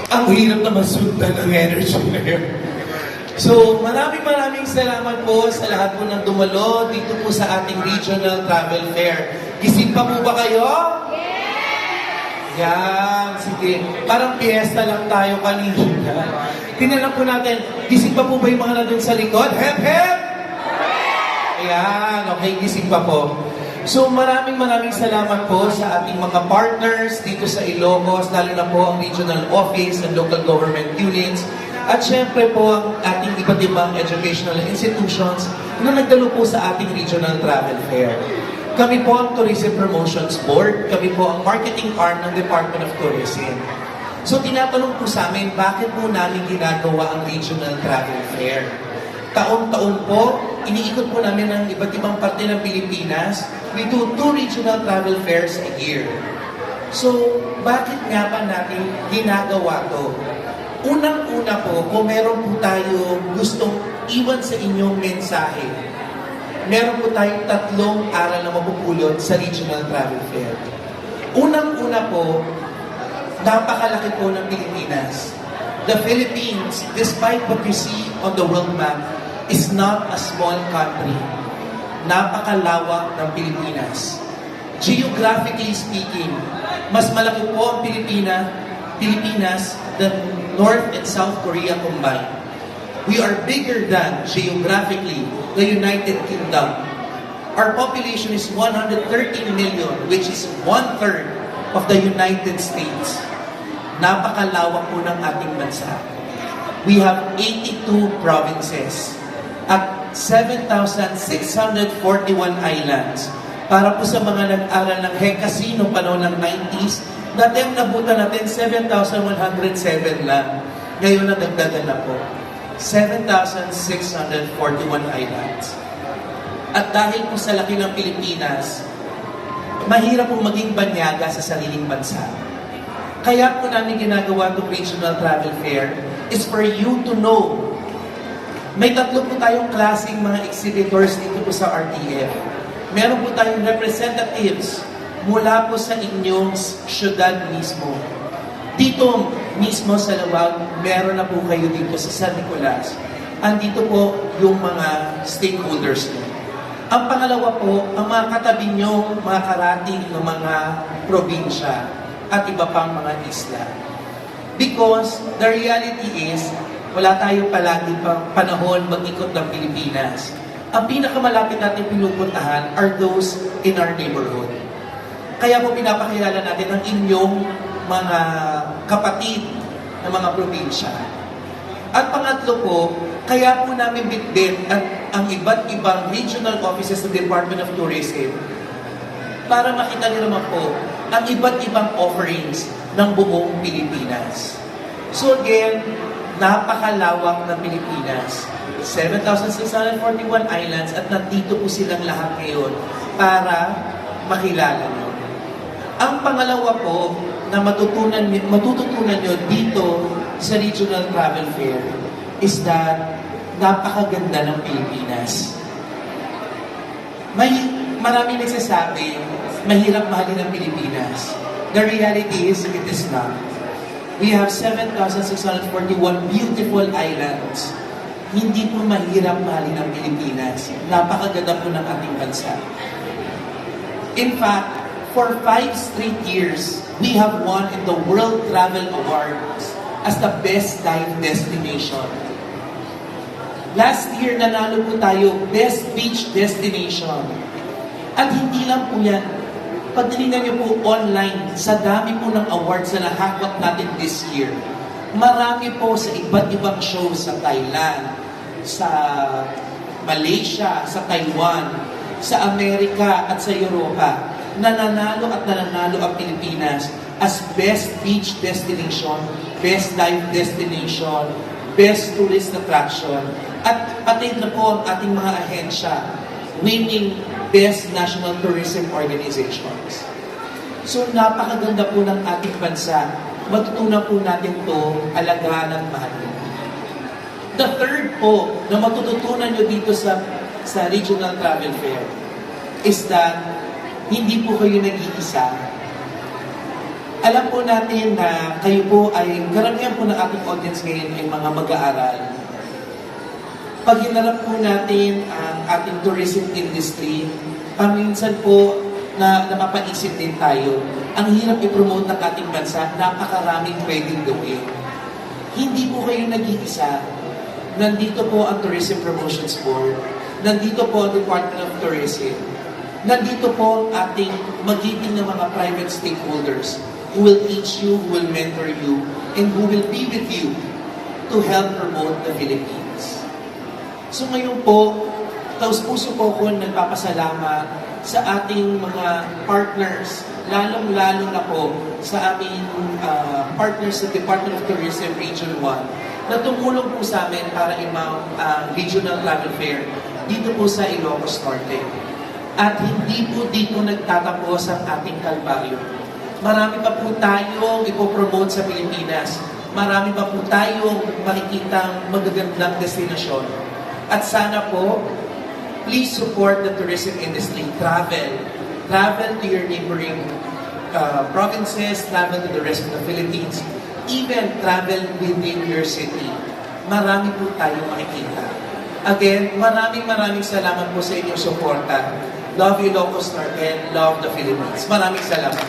Ang hirap na masundan ng energy na yun. So, maraming salamat po sa lahat po ng dumalo dito po sa ating regional travel fair. Gising pa po ba kayo? Yan, sige. Parang piyesta lang tayo kanina. Tinalang po natin, gising pa po ba yung mga nandun sa likod? Hep, hep! Ayan, okay, gising pa po. So maraming salamat po sa ating mga partners dito sa Ilocos, lalo na po ang regional office and local government units. At syempre po ang ating iba't ibang educational institutions na nagdalo po sa ating regional travel fair. Kami po ang Tourism Promotions Board, kami po ang marketing arm ng Department of Tourism. So tinatanong po sa amin, bakit po namin ginagawa ang regional travel fair? Taon-taon po, iniikot po namin ang iba't ibang parte ng Pilipinas. We do 2 regional travel fairs a year. So, bakit nga pa natin ginagawa to? Unang-una po, kung meron po tayo gustong iwan sa inyong mensahe, meron po tayong 3 aral na mapupulot sa regional travel fair. Unang-una po, napakalaki po ng Pilipinas. The Philippines, despite what you see on the world map, is not a small country. Napakalawak ng Pilipinas. Geographically speaking, mas malaki po ang Pilipinas than North and South Korea combined. We are bigger than, geographically, the United Kingdom. Our population is 113 million, which is 1/3 of the United States. Napakalawak po ng ating bansa. We have 82 provinces at 7,641 islands. Para po sa mga nag-aral ng Hekasi noong panahon ng 90s, dati ang nabutan natin 7,107 lang. Ngayon nadagdagan na po. 7,641 islands. At dahil po sa laki ng Pilipinas, mahirap po maging banyaga sa sariling bansa. Kaya po namin ginagawa itong regional travel fair is for you to know. May 3 po tayong klaseng mga exhibitors dito po sa RTF. Meron po tayong representatives mula po sa inyong syudad mismo. Dito mismo sa Lawag, meron na po kayo dito sa San Nicolas. Andito po yung mga stakeholders nyo. Ang pangalawa po, ang mga katabi nyo, mga karating ng mga probinsya at iba pang mga isla. Because the reality is, wala tayo palagi pang panahon mag-ikot ng Pilipinas. Ang pinakamalapit natin pinupuntahan are those in our neighborhood. Kaya po pinapakilala natin ang inyong mga kapatid ng mga probinsya. At pangatlo po, kaya po namin bitbit ang iba't ibang regional offices ng Department of Tourism para makita niyo naman po ang iba't ibang offerings ng buong Pilipinas. So again, napakalawak ng Pilipinas. 7,641 islands at nandito po silang lahat ngayon para makilala niyo. Ang pangalawa po na matututunan nyo dito sa Regional Travel Fair is that napakaganda ng Pilipinas. Maraming nagsasabi, mahirap mahalin ang Pilipinas. The reality is, it is not. We have 7,641 beautiful islands. Hindi po mahirap mahalin ang Pilipinas. Napakaganda po ng ating bansa. In fact, for 5 straight years, we have won in the World Travel Awards as the best dive destination. Last year, nanalo po tayo Best Beach Destination. At hindi lang po yan. Pag tinignan niyo po online, sa dami po ng awards na nahakot natin this year, marami po sa iba't ibang shows sa Thailand, sa Malaysia, sa Taiwan, sa Amerika at sa Europa, nananalo ang Pilipinas as Best Beach Destination, Best Dive Destination, Best Tourist Attraction, at pati na po ang ating mga ahensya winning Best National Tourism Organizations. So napakaganda po ng ating bansa. Matutunan po natin to alagaan at mahalin. The third po na matututunan nyo dito sa Regional Travel Fair is that hindi po kayo nag-iisa. alam po natin na kayo po ay, karamihan po ng ating audience ngayon ay mga mag-aaral. Pag hinarap po natin ang ating tourism industry, minsan po na mapaisip din tayo, ang hirap i-promote ng ating bansa, napakaraming pwedeng gawin. Hindi po kayo nag-iisa. Nandito po ang Tourism Promotions Board. Nandito po ang Department of Tourism. Nandito po ang ating magiting na mga private stakeholders who will teach you, who will mentor you, and who will be with you to help promote the Philippines. So ngayon po, taus-puso po ako nagpapasalamat sa ating mga partners, lalong-lalo na po sa aming partners sa Department of Tourism Region 1 na tumulong po sa amin para imang regional travel fair dito po sa Ilocos Norte. At hindi po dito nagtatapos ang ating kalbaryo. Marami pa po tayong ipopromote sa Pilipinas. Marami pa po tayong makikitang magagandang destinasyon. At sana po, please support the tourism industry. Travel to your neighboring provinces, travel to the rest of the Philippines, even travel within your city. Marami po tayong makikita. Again, maraming salamat po sa inyong suporta. Love Ilocos Norte and love the Philippines. Maraming salamat.